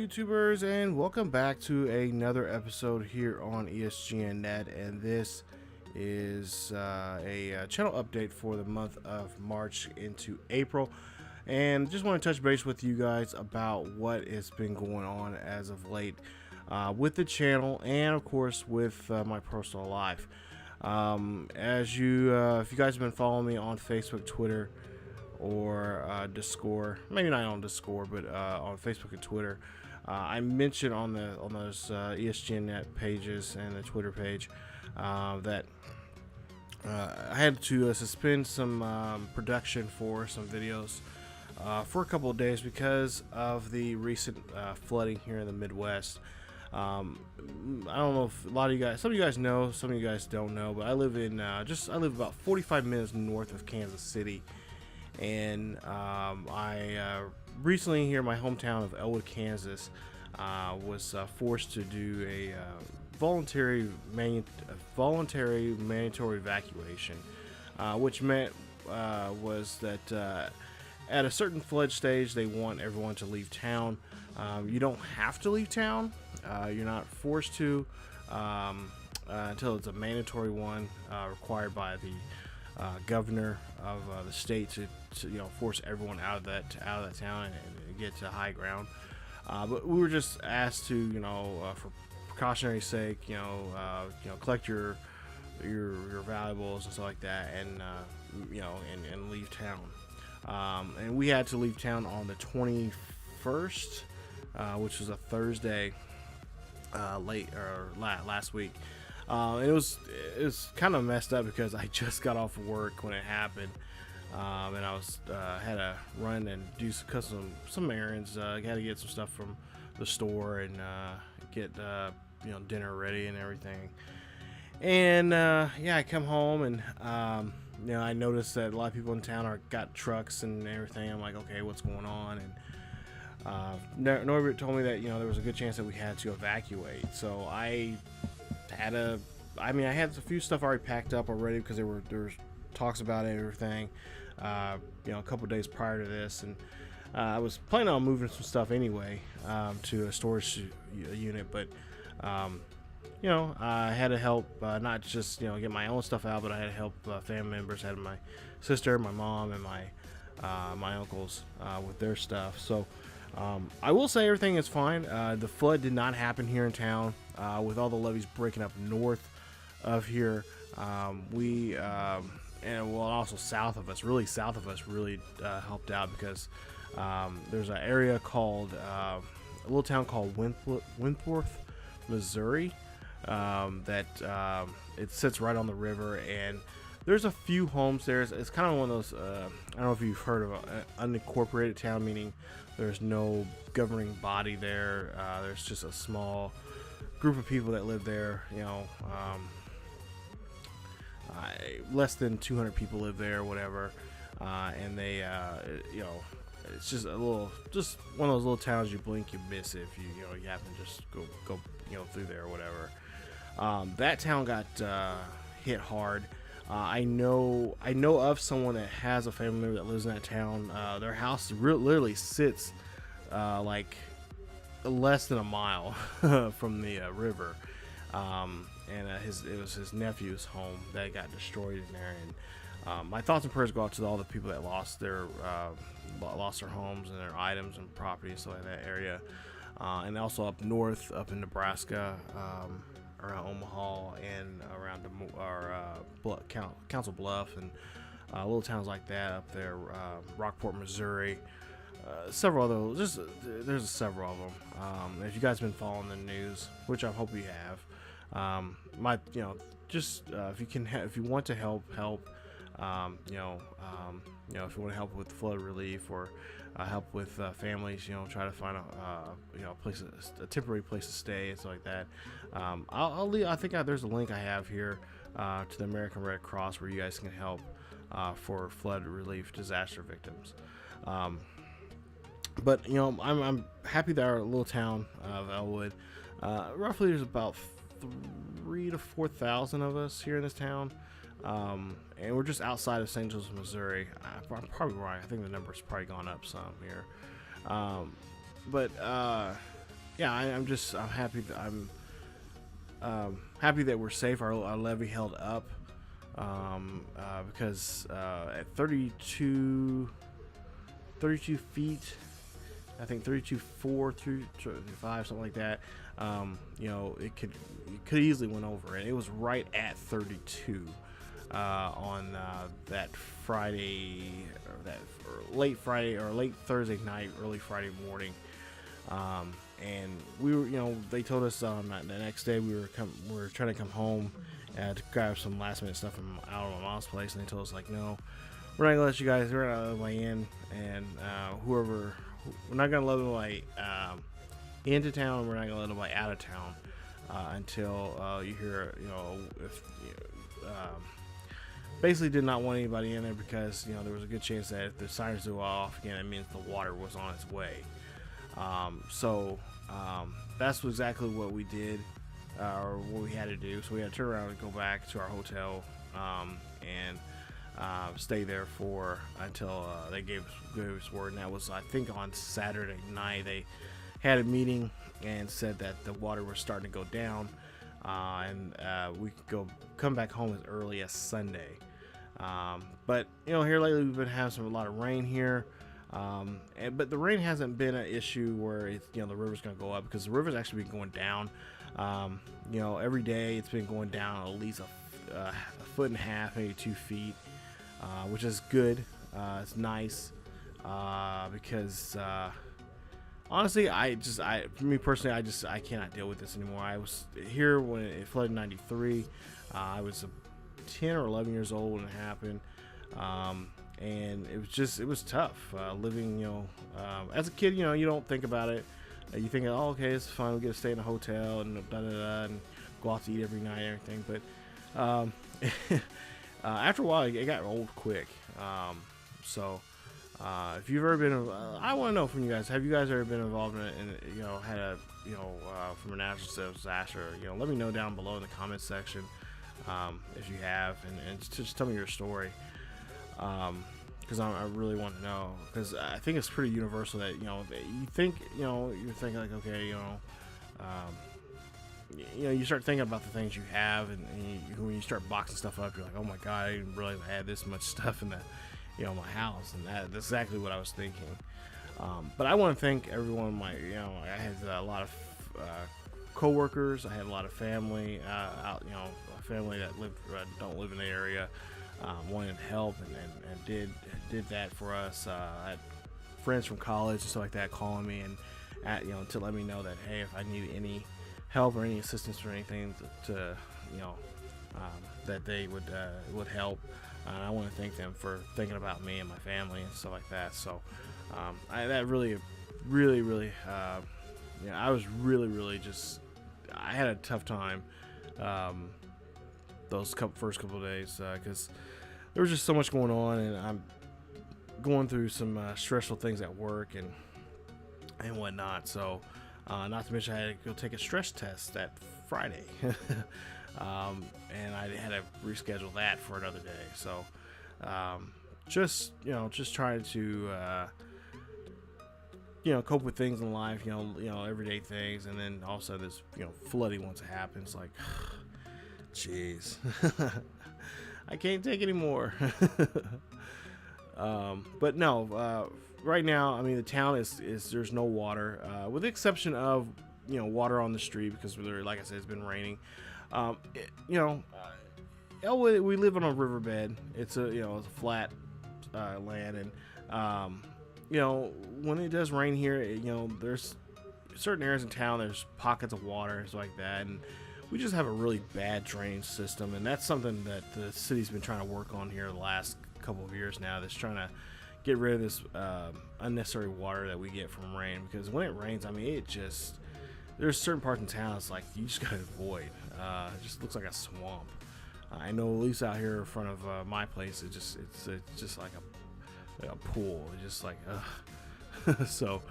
YouTubers, and welcome back to another episode here on ESGNet, and this is a channel update for the month of March into April. And just want to touch base with you guys about what has been going on as of late with the channel, and of course with my personal life. If you guys have been following me on Facebook, Twitter, or Discord, maybe not on Discord, but on Facebook and Twitter, I mentioned on those ESGNet pages and the Twitter page that I had to suspend some production for some videos for a couple of days because of the recent flooding here in the Midwest. I don't know if a lot of you guys, some of you guys know, some of you guys don't know, but I live in I live about 45 minutes north of Kansas City. And I recently here in my hometown of Elwood, Kansas, was forced to do a voluntary mandatory evacuation, which meant was that at a certain flood stage they want everyone to leave town. You don't have to leave town. You're not forced to until it's a mandatory one required by the governor of the state to force everyone out of that town and get to high ground. But we were just asked to for precautionary sake collect your valuables and stuff like that, and and leave town. And we had to leave town on the 21st, which was a Thursday, last week. And it was kind of messed up because I just got off work when it happened, and I was had to run and do some errands. I had to get some stuff from the store and get dinner ready and everything. And I come home and I noticed that a lot of people in town got trucks and everything. I'm like, okay, what's going on? And Norbert told me that there was a good chance that we had to evacuate. So I had a few stuff already packed up already because there was talks about it and everything a couple days prior to this, and I was planning on moving some stuff anyway to a storage unit, but I had to help not just get my own stuff out, but I had to help family members. I had my sister, my mom, and my uncles with their stuff. So I will say everything is fine. The flood did not happen here in town with all the levees breaking up north of here. Also south of us really helped out because there's an area called a little town called Wentworth, Missouri, that it sits right on the river, and there's a few homes there. It's kind of one of those, I don't know if you've heard of an unincorporated town, meaning there's no governing body there. There's just a small group of people that live there. Less than 200 people live there or whatever. And they, it's just one of those little towns you blink, you miss it if you happen to just go through there or whatever. That town got hit hard. I know of someone that has a family member that lives in that town. Their house literally sits like less than a mile from the river, and it was his nephew's home that got destroyed in there. And my thoughts and prayers go out to all the people that lost their homes and their items and property and stuff like that area, and also up north, up in Nebraska, around Omaha and around Council Bluff and little towns like that up there, Rockport, Missouri, several of those. There's several of them. If you guys have been following the news, which I hope you have, if you want to help, if you want to help with flood relief or help with families, try to find a temporary place to stay and stuff like that. I'll leave. I think there's a link I have here to the American Red Cross where you guys can help for flood relief disaster victims. But I'm happy that our little town of Elwood, roughly there's about 3,000 to 4,000 of us here in this town. And we're just outside of St. Joseph, Missouri. I'm probably right. I think the number's probably gone up some here. But yeah, I'm happy that happy that we're safe. Our levee held up, because at 32 feet, I think 32.4 through 5, something like that. It could easily went over, and it was right at 32 on that Friday, or late Friday or late Thursday night, early Friday morning. And we were, they told us on the next day we were trying to come home to grab some last minute stuff from out on my mom's place, and they told us like, no, we're not gonna let you guys. We're not gonna let you in, and we're not gonna let anybody into town. We're not gonna let anybody out of town until you hear, if basically did not want anybody in there because there was a good chance that if the sirens go off again, it means the water was on its way. So that's exactly what we did, or what we had to do. So we had to turn around and go back to our hotel and stay there until they gave us word. And that was, I think, on Saturday night. They had a meeting and said that the water was starting to go down, and we could come back home as early as Sunday. But here lately we've been having a lot of rain here. But the rain hasn't been an issue where it's, the river's going to go up, because the river's actually been going down. Every day it's been going down at least a foot and a half, maybe 2 feet, which is good. It's nice, because honestly, for me personally, I cannot deal with this anymore. I was here when it flooded in '93. I was 10 or 11 years old when it happened. And it was tough living, as a kid. You don't think about it. You think, oh, okay, it's fine. We get to stay in a hotel and and go out to eat every night and everything. But after a while, it got old quick. So if you've ever been, I want to know from you guys. Have you guys ever been involved in had a, from a natural disaster? Let me know down below in the comments section if you have, and just tell me your story. Because I really want to know, because I think it's pretty universal that you think you're thinking like, okay, you start thinking about the things you have, and when you start boxing stuff up, you're like, oh my god, I didn't realize I had this much stuff in my house, and that's exactly what I was thinking. But I want to thank everyone. I had a lot of co-workers. I had a lot of family out, family that don't live in the area. Wanted help and did that for us. I had friends from college and stuff like that calling me and to let me know that, hey, if I need any help or any assistance or anything to that they would help. And I want to thank them for thinking about me and my family and stuff like that. So that really I was really just, I had a tough time those first couple of days, because there was just so much going on, and I'm going through some stressful things at work and whatnot. So not to mention I had to go take a stress test that Friday. And I had to reschedule that for another day. So just trying to cope with things in life, everyday things, and then also this flooding once it happens, like jeez. I can't take anymore. But no, right now, I mean, the town is there's no water, with the exception of water on the street, because like I said, it's been raining. We live on a riverbed. It's a flat land, and when it does rain here, there's certain areas in town, there's pockets of water and stuff like that, and we just have a really bad drainage system, and that's something that the city's been trying to work on here the last couple of years now. That's trying to get rid of this unnecessary water that we get from rain, because when it rains, I mean, there's certain parts in town it's like you just gotta avoid. It just looks like a swamp. I know, at least out here in front of my place, it's just like a pool. It's just like so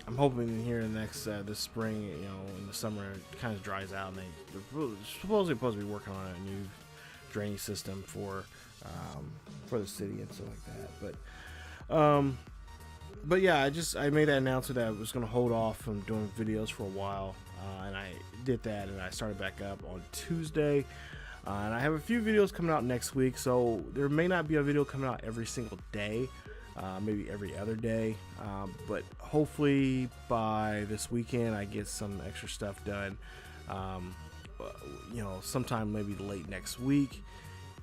I'm hoping here in the next this spring, in the summer, it kind of dries out, and they're supposed to be working on a new drainage system for the city and stuff like that. But But yeah, I made that announcement that I was going to hold off from doing videos for a while, and I did that, and I started back up on Tuesday. And I have a few videos coming out next week, so there may not be a video coming out every single day, maybe every other day, but hopefully by this weekend I get some extra stuff done. Sometime maybe late next week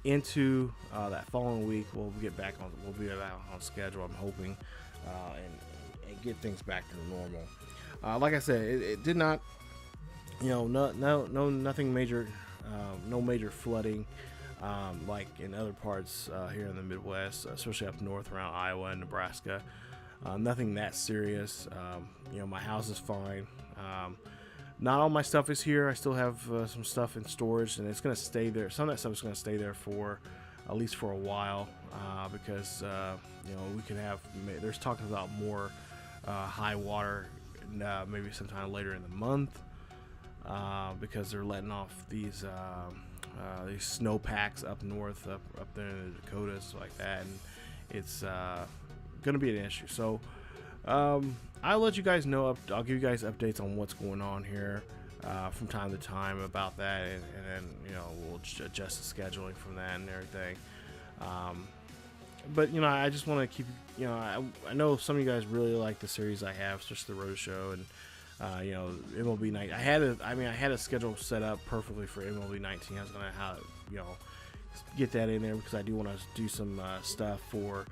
into that following week, we'll be back on schedule, I'm hoping, and get things back to the normal. Like I said, it did not, nothing major. No major flooding like in other parts here in the Midwest, especially up north around Iowa and Nebraska. Nothing that serious. My house is fine. Not all my stuff is here. I still have some stuff in storage, and it's going to stay there. Some of that stuff is going to stay there for at least for a while, because we can have. There's talking about more high water, maybe sometime later in the month. Because they're letting off these snow packs up north, up there in the Dakotas, like that, and it's going to be an issue. So I'll let you guys know. I'll give you guys updates on what's going on here from time to time about that, and then we'll adjust the scheduling from that and everything. But I just want to keep. I know some of you guys really like the series I have, especially the Road Show and. MLB night. I had a schedule set up perfectly for MLB 19. I was gonna get that in there because I do want to do some stuff for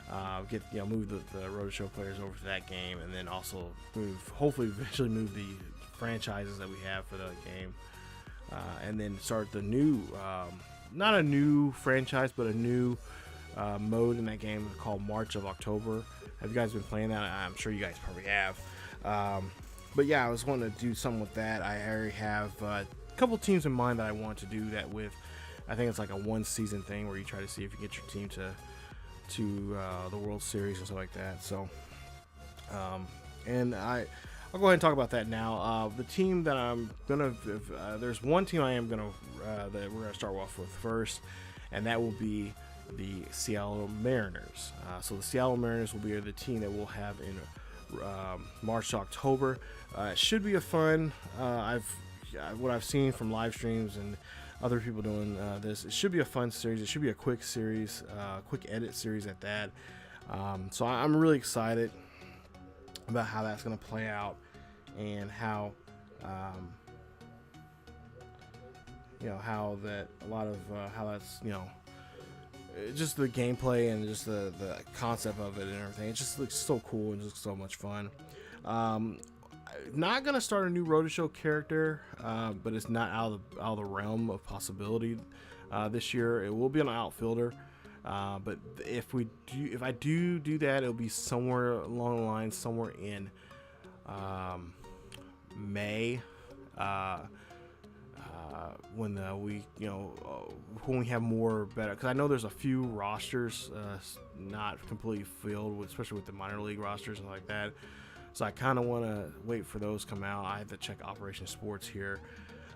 move the Road Show players over to that game, and then also hopefully eventually move the franchises that we have for the game, and then start the new, not a new franchise, but a new mode in that game called March of October. Have you guys been playing that? I'm sure you guys probably have. But yeah, I was wanting to do something with that. I already have a couple teams in mind that I want to do that with. I think it's like a one-season thing where you try to see if you get your team to the World Series and stuff like that. So, and I'll go ahead and talk about that now. The team that I'm gonna, there's one team I am gonna that we're gonna start off with first, and that will be the Seattle Mariners. So the Seattle Mariners will be the team that we'll have in March to October. It should be a fun. What I've seen from live streams and other people doing this, it should be a fun series. It should be a quick series, quick edit series at that. So I'm really excited about how that's going to play out, and how how that a lot of how that's just the gameplay and just the concept of it and everything. It just looks so cool and just so much fun. Not gonna start a new Road Show character, but it's not out of the realm of possibility this year. It will be an outfielder, but if I do that, it'll be somewhere along the line, somewhere in May. When when we have more better, because I know there's a few rosters not completely filled, especially with the minor league rosters and like that. So I kind of want to wait for those to come out. I have to check Operation Sports here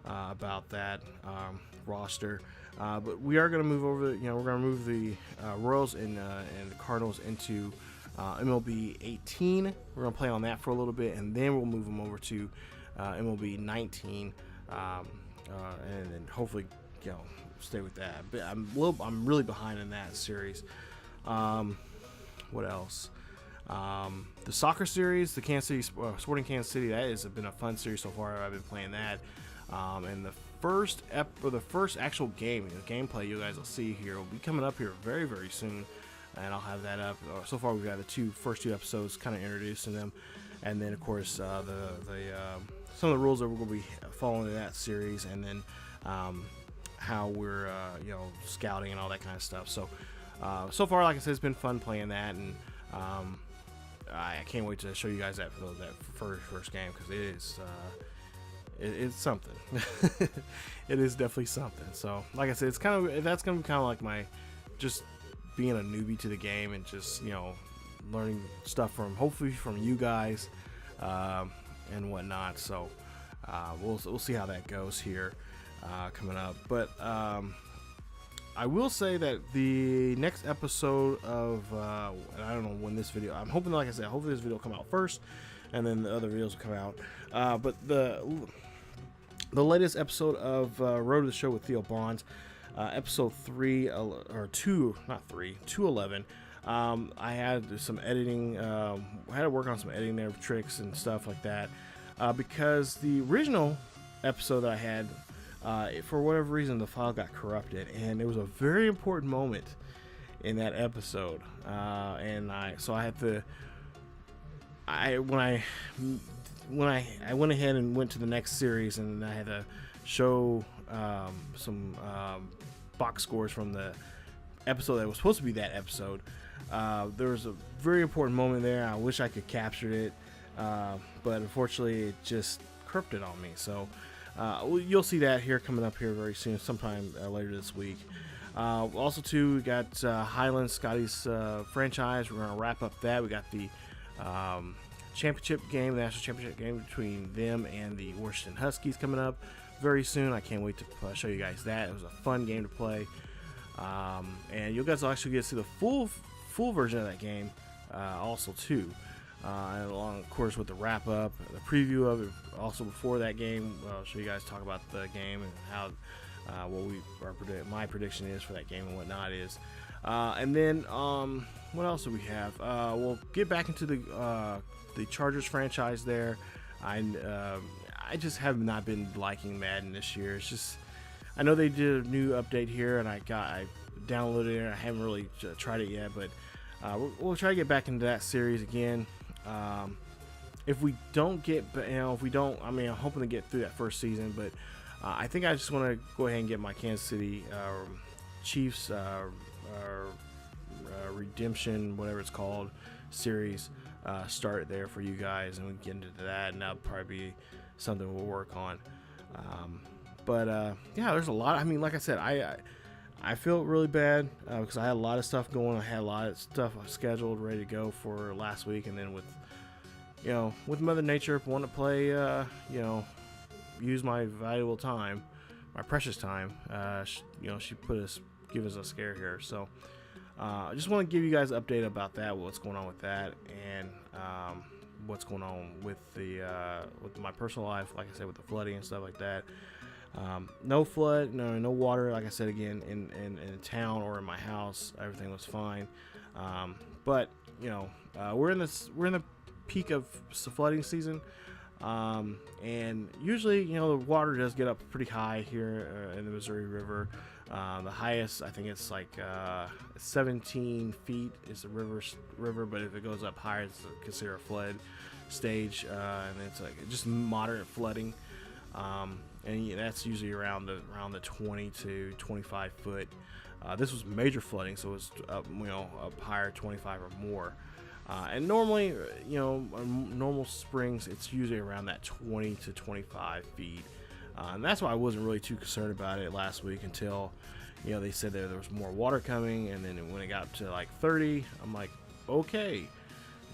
about that roster. But we are going to move over. We're going to move the Royals and the Cardinals into MLB 18. We're going to play on that for a little bit, and then we'll move them over to MLB 19. And then hopefully, stay with that. But I'm really behind in that series. What else? The soccer series, the Kansas City Sporting Kansas City. That has been a fun series so far. I've been playing that. And the first actual game, the gameplay you guys will see here will be coming up here very, very soon, and I'll have that up. So far, we've got the first two episodes kind of introducing them, and then of course some of the rules that we're going to be following in that series, and then how we're scouting and all that kind of stuff. So so far, like I said, it's been fun playing that, and I can't wait to show you guys that for that first game, because it is it's something. It is definitely something. So like I said, that's gonna be kind of like my just being a newbie to the game, and just learning stuff hopefully from you guys and whatnot. So we'll see how that goes here coming up. But I will say that the next episode of, and I don't know when this video, I'm hoping, like I said, hopefully this video will come out first, and then the other videos will come out. But the latest episode of Road to the Show with Theo Bonds, episode 211. I had some editing. I had to work on some editing there, tricks and stuff like that, because the original episode that I had, for whatever reason, the file got corrupted, and it was a very important moment in that episode. And I had to. When I went ahead and went to the next series, and I had to show some box scores from the episode that was supposed to be that episode. There was a very important moment there. I wish I could capture it, but unfortunately it just corrupted on me. So you'll see that here coming up here very soon, sometime later this week. Also too, we got Highland Scotty's franchise. We're going to wrap up that. We got the championship game, the national championship game between them and the Washington Huskies coming up very soon. I can't wait to show you guys that. It was a fun game to play, and you guys will actually get to see the full version of that game also too, and along of course with the wrap up, the preview of it. Also before that game, I'll show you guys, talk about the game and how my prediction is for that game and whatnot is. And then what else do we have? We'll get back into the Chargers franchise there. I just have not been liking Madden this year. It's just, I know they did a new update here, and I downloaded it. I haven't really tried it yet, but we'll try to get back into that series again. If we don't get, I'm hoping to get through that first season, but I think I just want to go ahead and get my Kansas City Chiefs redemption, whatever it's called, series start there for you guys, and we can get into that, and that'll probably be something we'll work on. Yeah, there's a lot. I mean, like I said, I feel really bad because I had a lot of stuff going. I had a lot of stuff scheduled, ready to go for last week, and then with Mother Nature wanting to play, use my valuable time, my precious time. She give us a scare here. So I just want to give you guys an update about that, what's going on with that, and what's going on with my personal life, like I said, with the flooding and stuff like that. No flood, no water, like I said, again, in town or in my house. Everything was fine. But we're in the peak of flooding season, and usually the water does get up pretty high here in the Missouri River. The highest, I think it's like 17 feet is the river, but if it goes up higher, it's considered a flood stage, and it's like just moderate flooding, and that's usually around the 20 to 25 foot. This was major flooding, so it's up higher, 25 or more. And normally, normal springs, it's usually around that 20 to 25 feet. And that's why I wasn't really too concerned about it last week until, they said there was more water coming. And then when it got to like 30, I'm like, okay,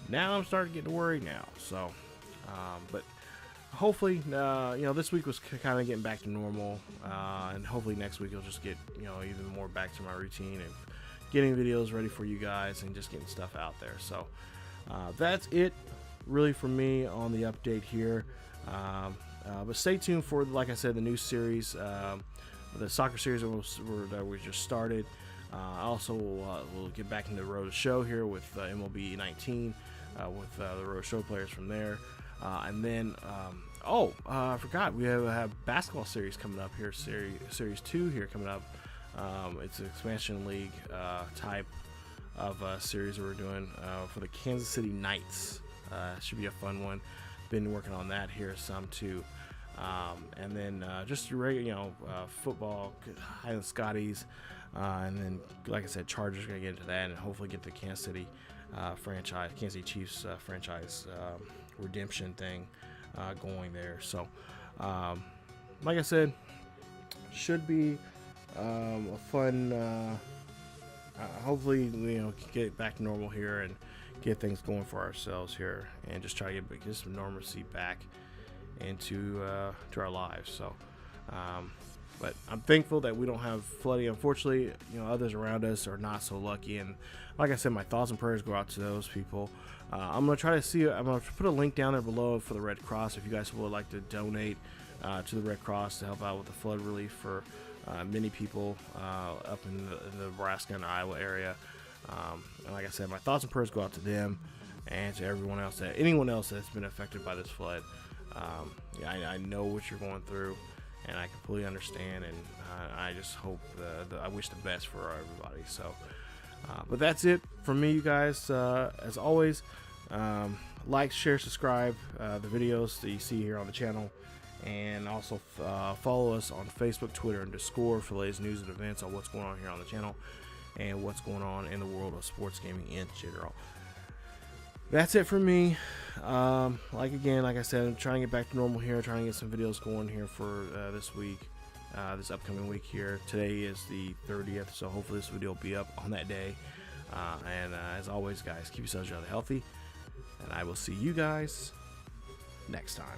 now I'm starting to get worried now. So, but hopefully, this week was kind of getting back to normal. And hopefully next week I'll just get, even more back to my routine of getting videos ready for you guys and just getting stuff out there. So that's it really for me on the update here. But stay tuned for, like I said, the new series, the soccer series that we just started. Also, we'll get back into the Road Show here with MLB 19 with the Road Show players from there. And then, I forgot, we have a basketball series coming up here, series 2 here coming up. It's an expansion league type of series that we're doing for the Kansas City Knights. Should be a fun one. Been working on that here some too. And then just regular, football, Highland Scotties, and then, like I said, Chargers gonna get into that, and hopefully get the Kansas City franchise, Kansas City Chiefs franchise redemption thing going there. So, like I said, should be a fun. Hopefully, get back to normal here and get things going for ourselves here, and just try to get some normalcy back into to our lives. So But I'm thankful that we don't have flooding. Unfortunately, others around us are not so lucky. And like I said, my thoughts and prayers go out to those people. I'm going to try to see, I'm going to put a link down there below for the Red Cross if you guys would like to donate to the Red Cross to help out with the flood relief for many people up in the Nebraska and Iowa area. And like I said, my thoughts and prayers go out to them and to anyone else that's been affected by this flood. I know what you're going through, and I completely understand, and I just hope I wish the best for everybody. So but that's it from me, you guys. As always, like, share, subscribe the videos that you see here on the channel, and also follow us on Facebook, Twitter, and Discord for the latest news and events on what's going on here on the channel and what's going on in the world of sports gaming in general. That's it for me. Like I said, I'm trying to get back to normal here, trying to get some videos going here for this week, this upcoming week here. Today is the 30th, so hopefully this video will be up on that day. And as always, guys, keep yourselves really healthy, and I will see you guys next time.